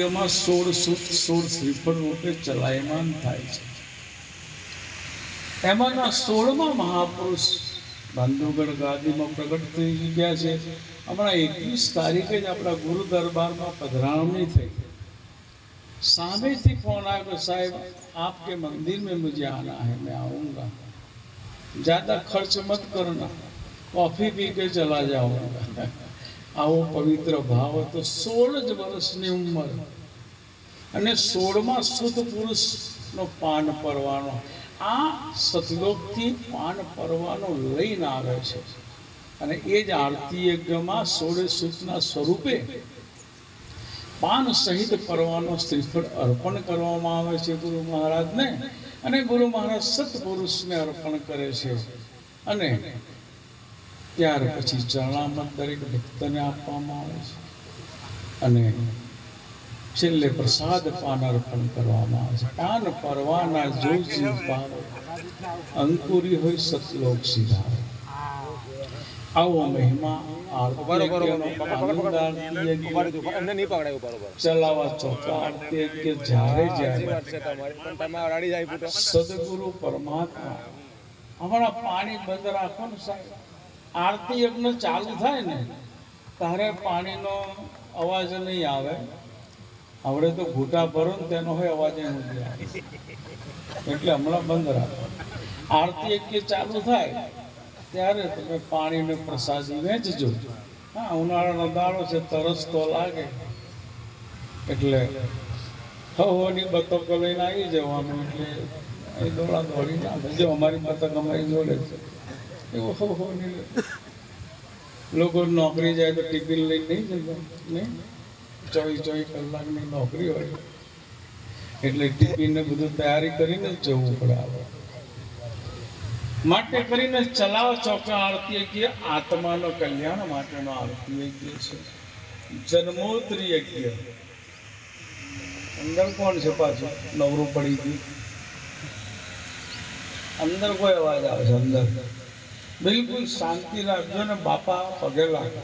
એમાં 16 સુત 16 શ્રીફળ રૂપે ચલાયમાન થાય છે. એમાંના 16માં મહાપુરુષ બાંધવગઢ ગાદીમાં પ્રગટ થઈ ગયા છે. હમણાં 21 તારીખે જ આપણા ગુરુ દરબારમાં પધરામણી થઈ. सामने फोन आया साहब आपके मंदिर में मुझे आना है, मैं आऊँगा, ज़्यादा खर्च मत करना, कॉफ़ी पी के चला जाऊँगा. આવો પવિત્ર ભાવ હતો. 16 જ વર્ષની ઉંમર અને 16માં શુદ્ધ પુરુષનો પાન પરવાનો. આ સતલોકથી પાન પરવાનો લઈને આવે છે અને એ જ આરતી યજ્ઞમાં 16 સૂતના સ્વરૂપે પાન સહિત પરવાનો શ્રીફળ અર્પણ કરવામાં આવે છે ગુરુ મહારાજને, અને ગુરુ મહારાજ સત્પુરુષને અર્પણ કરે છે. અને ત્યાર પછી ચરણામૃત દરેક ભક્તને આપવામાં આવે છે અને છેલ્લે પ્રસાદ પાન અર્પણ કરવામાં આવે છે. પાન પરવાના જો જીવ પાવે, અંકુરી હોય સતલોક સિધારે. આવો મહિમા ચલાવા ચોકા સદગુરુ પરમાત્મા. હમણાં પાણી બંધ રાખો ને સાહેબ, આરતી યજ્ઞ ચાલુ થાય ને ત્યારે પાણીનો અવાજ નહીં આવે. હવે તો ઘૂંટા ભરો ને તેનો હોય અવાજ નથી આવે, એટલે હમણાં બંધ રાખો. આરતી યજ્ઞ ચાલુ થાય ત્યારે તમે પાણીને પ્રસાદી વેચજો. હા, ઉનાળાનો દાડો છે, તરસ તો લાગે, એટલે હોની બતકો લઈને આવી જવાનું. એટલે એ દોડા દોડી નાખે. જો અમારી બતક અમારી જોડે છે એવું હો નહીં. લોકો નોકરી જાય તો ટિફિન લઈને નહીં જતા, નહીં 24 કલાકની નોકરી હોય એટલે ટિફિનને બધું તૈયારી કરીને જ જવું પડે. આવે માટે કરીને ચલાવ ચોકા આરતી યજ્ઞ આત્માનો કલ્યાણ માટેનો આરતી યજ્ઞ છે. જન્મોત્રી યજ્ઞ. અંદર કોણ છે પાછું? નવરું પડી ગયું. અંદર કોઈ અવાજ આવે છે? અંદર બિલકુલ શાંતિ રાખજો ને બાપા પગે લાગે.